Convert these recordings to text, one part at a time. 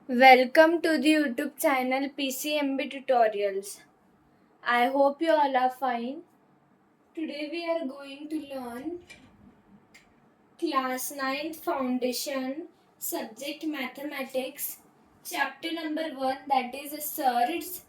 Welcome to the YouTube channel PCMB Tutorials. I hope you all are fine. Today we are going to learn Class 9th Foundation Subject Mathematics Chapter number 1, that is Surds,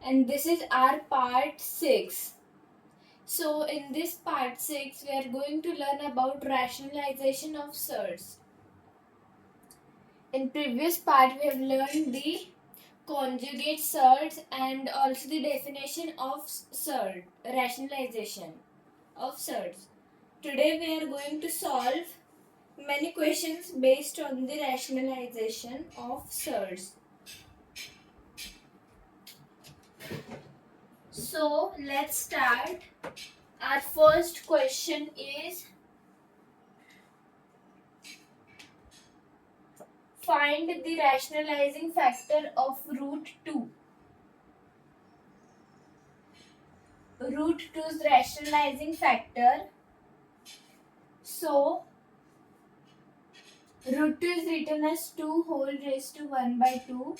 and this is our part 6. So in this part 6 we are going to learn about rationalization of surds. In previous part we have learned the conjugate surds and also the definition of surd, rationalization of surds. Today we are going to solve many questions based on the rationalization of surds. So let's start. Our first question is, find the rationalizing factor of root 2. Root 2's rationalizing factor. So root 2 is written as 2 whole raised to 1 by 2.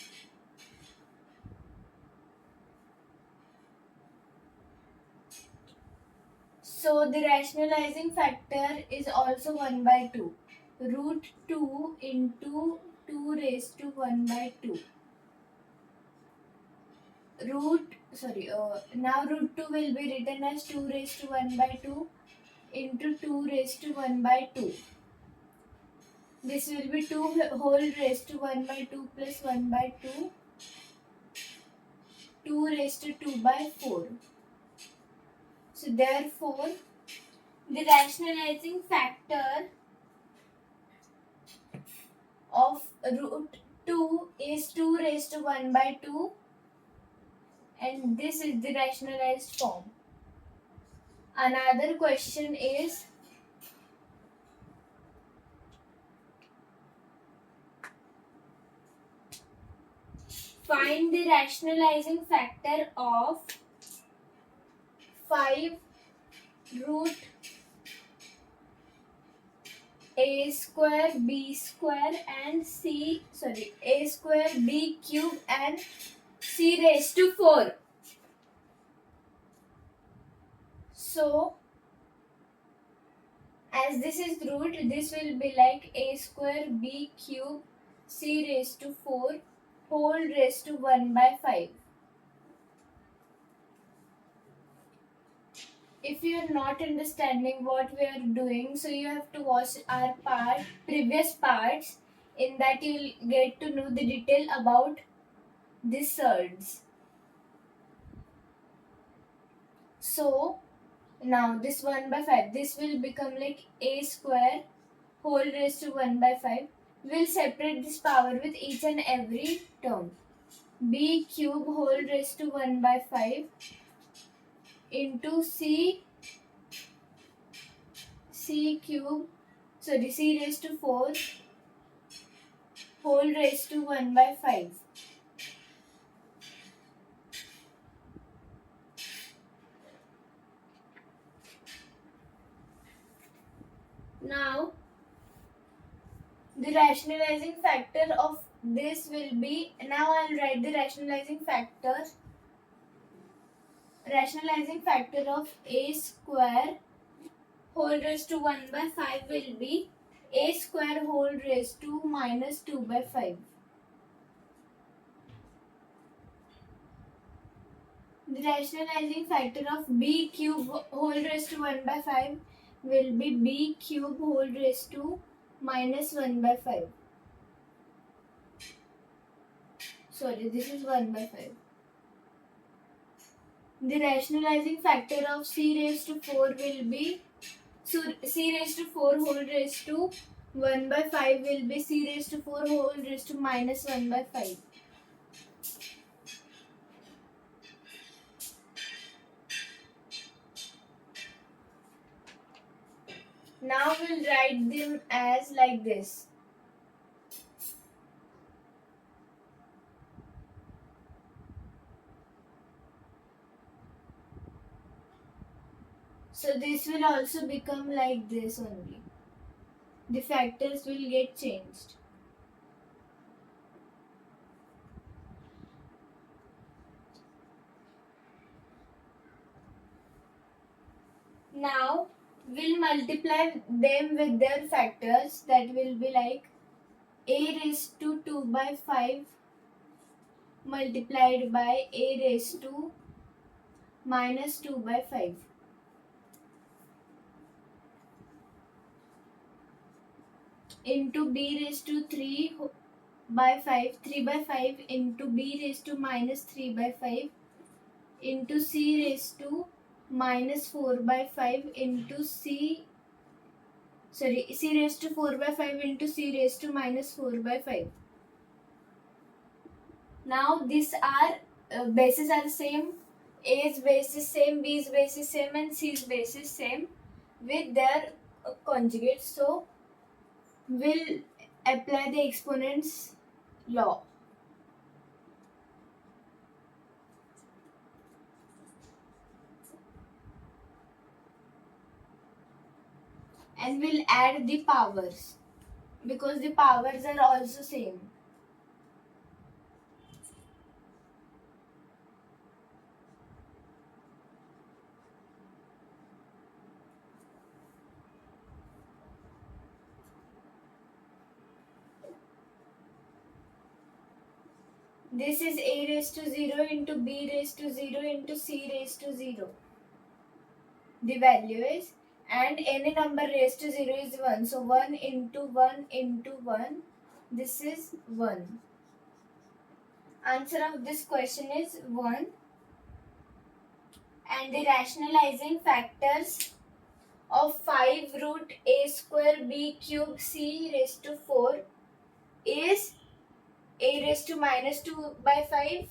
So the rationalizing factor is also 1 by 2. Root 2 into 2 raised to 1 by 2. Now root 2 will be written as 2 raised to 1 by 2 into 2 raised to 1 by 2. This will be 2 whole raised to 1 by 2 plus 1 by 2. 2 raised to 2 by 4. So therefore, the rationalizing factor of root 2 is 2 raised to 1 by 2, and this is the rationalized form. Another question is, find the rationalizing factor of 5 root a square b square and a square b cube and c raised to 4. So as this is root, this will be like a square b cube c raised to 4 whole raised to 1 by 5. If you are not understanding what we are doing, so you have to watch our previous parts. In that you will get to know the detail about the surds. So now this 1 by 5, this will become like a square whole raised to 1 by 5. We'll separate this power with each and every term. B cube whole raised to 1 by 5 into c raised to 4 whole raised to 1 by 5. Now the rationalizing factor of this will be, now I'll write the rationalizing factor. Rationalizing factor of a square whole raised to 1 by 5 will be a square whole raised to minus 2 by 5. The rationalizing factor of b cube whole raised to 1 by 5 will be b cube whole raised to minus 1 by 5. Sorry, this is 1 by 5. The rationalizing factor of c raised to 4 will be, so c raised to 4 whole raised to 1 by 5 will be c raised to 4 whole raised to minus 1 by 5. Now we'll write them as like this. So this will also become like this only. The factors will get changed. Now we'll multiply them with their factors. That will be like a raised to 2 by 5 multiplied by a raised to minus 2 by 5 into b raised to 3 by 5, 3 by 5 into b raised to minus 3 by 5 into c raised to minus 4 by 5 into c raised to 4 by 5 into c raised to minus 4 by 5. Now these are bases are same, a's base is same, b's base is same, and c's base is same with their conjugates. So we'll apply the exponents law. And we'll add the powers because the powers are also same. This is a raised to 0 into b raised to 0 into c raised to 0. The value is, and any number raised to 0 is 1. So 1 into 1 into 1, this is 1. Answer of this question is 1. And the rationalizing factors of 5 root a square b cube c raised to 4 is a raised to minus 2 by 5,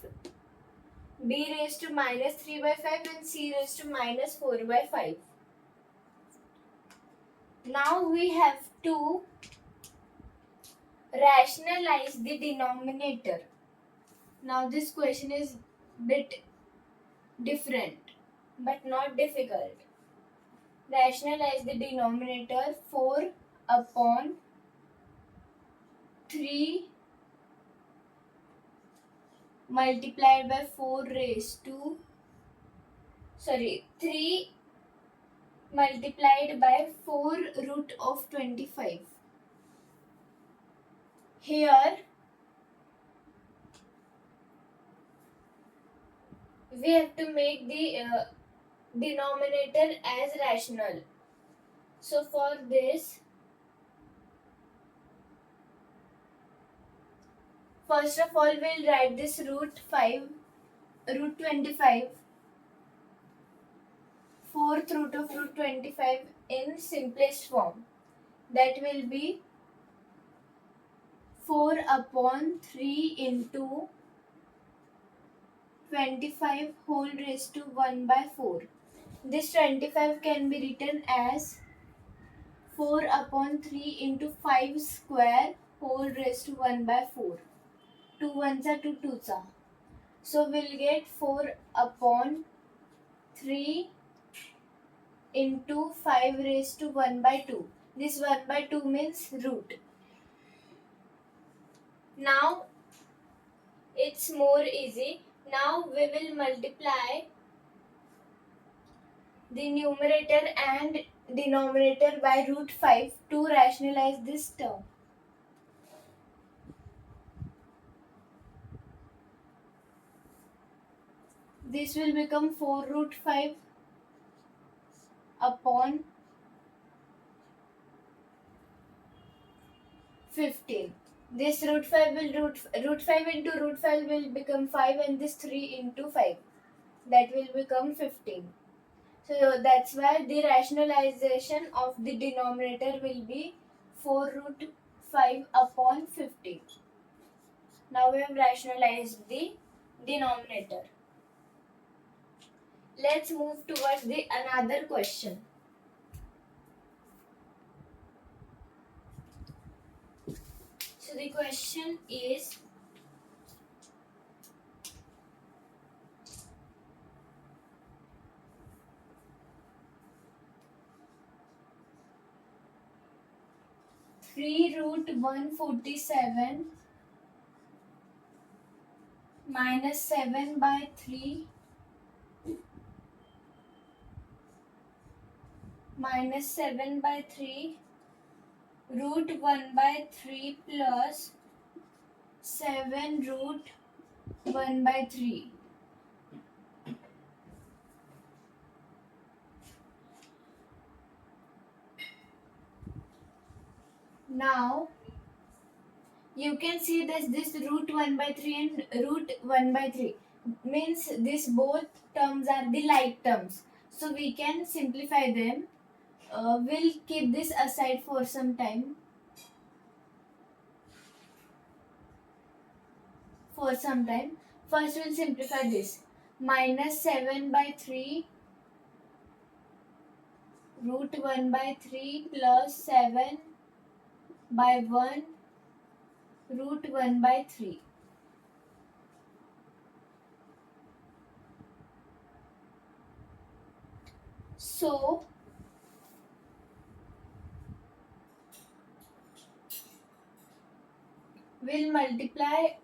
b raised to minus 3 by 5, and c raised to minus 4 by 5. Now we have to rationalize the denominator. Now this question is bit different but not difficult. Rationalize the denominator. 4 upon 3 multiplied by 3 multiplied by 4 root of 25. Here we have to make the denominator as rational. So for this, first of all we'll write this root 25, fourth root of root 25 in simplest form. That will be 4 upon 3 into 25 whole raised to 1 by 4. This 25 can be written as 4 upon 3 into 5 square whole raised to 1 by 4. 2 ones are 2 twos are. So we'll get 4 upon 3 into 5 raised to 1 by 2. This 1 by 2 means root. Now it's more easy. Now we will multiply the numerator and denominator by root 5 to rationalize this term. This will become 4 root 5 upon 15. This root 5 into root 5 will become 5, and this 3 into 5, that will become 15. So that's why the rationalization of the denominator will be 4 root 5 upon 15. Now we have rationalized the denominator. Let's move towards the another question. So the question is, three root 147 minus 7 by 3 minus 7 by 3 root 1 by 3 plus 7 root 1 by 3. Now you can see this root 1 by 3 and root 1 by 3 means this both terms are the like terms. So we can simplify them. We'll keep this aside for some time. First we'll simplify this. Minus 7 by 3 root 1 by 3 plus 7 by 1 root 1 by 3. So we'll multiply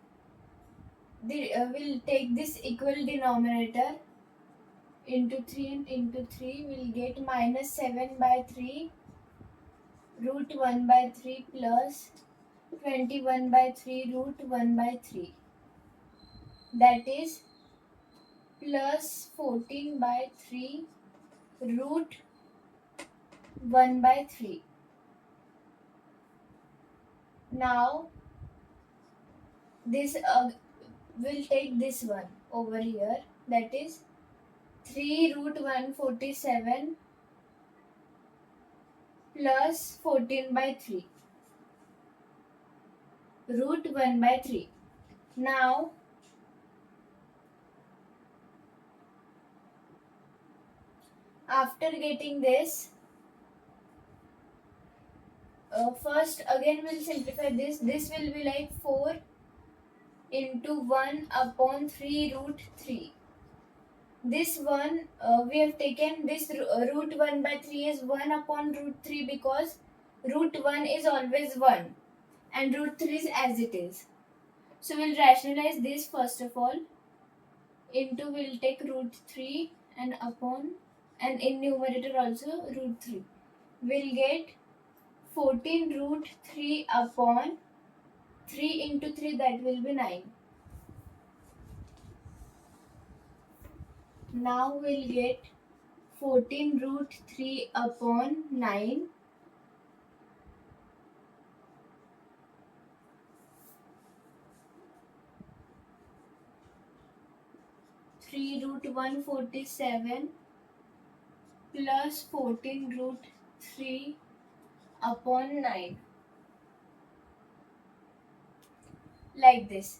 we'll take this equal denominator into 3 and into 3. We'll get minus 7 by 3 root 1 by 3 plus 21 by 3 root 1 by 3. That is plus 14 by 3 root 1 by 3. Now this we'll take this one over here, that is 3 root 147 plus 14 by 3 root 1 by 3. Now after getting this, first again we'll simplify this. This will be like 4 into 1 upon 3 root 3. This one we have taken this root 1 by 3 is 1 upon root 3 because root 1 is always 1 and root 3 is as it is. So we'll rationalize this first of all. Into we'll take root 3 and upon, and in numerator also root 3. We'll get 14 root 3 upon 3 into 3, that will be 9. Now we'll get 14 root 3 upon 9 . 3 root 147 plus 14 root 3 upon 9. Like this.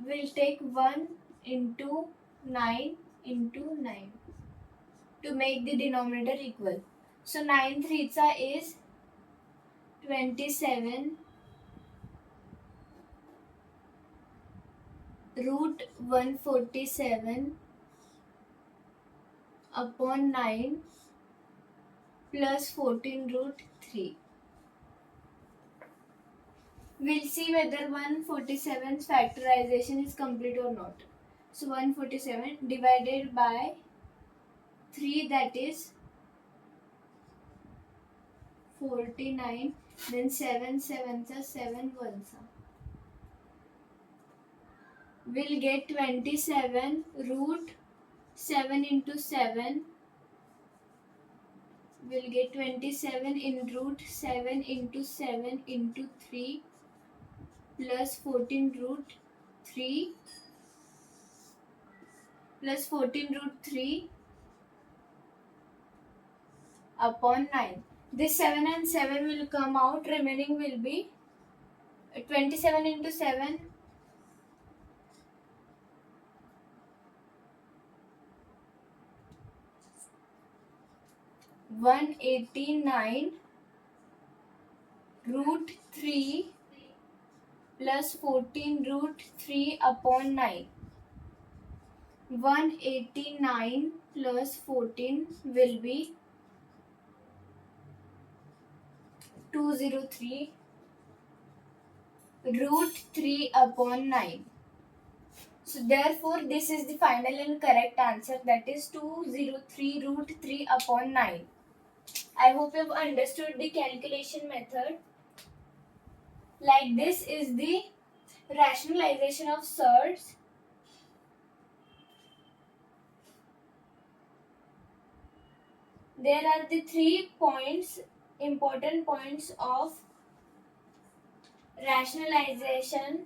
We'll take 1 into 9 into 9 to make the denominator equal. So 9 threes is 27 root 147 upon 9 plus 14 root 3. We'll see whether 147's factorization is complete or not. So 147 divided by 3, that is 49, then 7 sevens are 7 ones are. We'll get 27 root 7 into 7. We'll get 27 in root 7 into 7 into 3 plus 14 root 3 plus 14 root 3 upon 9. This 7 and 7 will come out, remaining will be 27 into 7 189 root 3 plus 14 root 3 upon 9. 189 plus 14 will be 203 root 3 upon 9. So therefore this is the final and correct answer, that is 203 root 3 upon 9. I hope you've understood the calculation method. Like this is the rationalization of surds. There are the 3 points, important points of rationalization.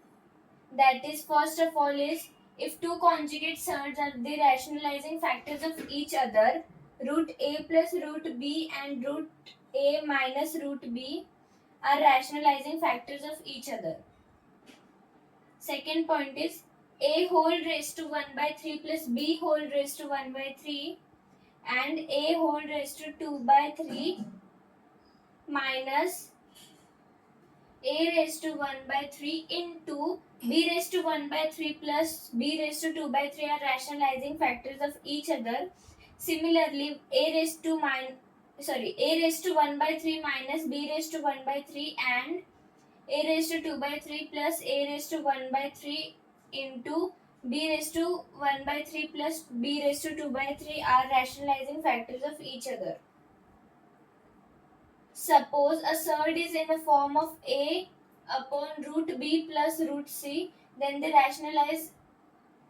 That is, first of all is, if two conjugate surds are the rationalizing factors of each other, root a plus root b and root a minus root b are rationalizing factors of each other. Second point is, a whole raised to 1 by 3 plus b whole raised to 1 by 3 and a whole raised to 2 by 3 minus a raised to 1 by 3 into b raised to 1 by 3 plus b raised to 2 by 3 are rationalizing factors of each other. Similarly, a raised to 1 by 3 minus b raised to 1 by 3 and a raised to 2 by 3 plus a raised to 1 by 3 into b raised to 1 by 3 plus b raised to 2 by 3 are rationalizing factors of each other. Suppose a surd is in the form of a upon root b plus root c, then rationalize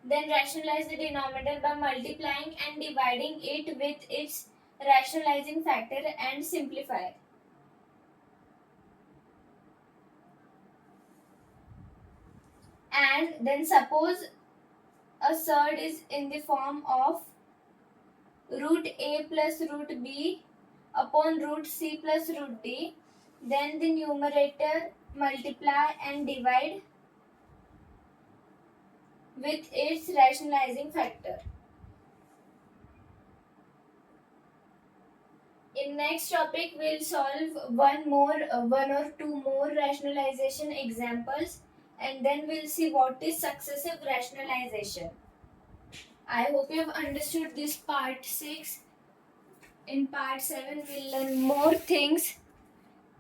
the denominator by multiplying and dividing it with its rationalizing factor and simplify. And then suppose a surd is in the form of root a plus root b upon root c plus root d, then the numerator multiply and divide with its rationalizing factor. In next topic, we'll solve one or two more rationalization examples, and then we'll see what is successive rationalization. I hope you have understood this part 6. In part 7, we'll learn more things.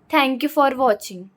Thank you for watching.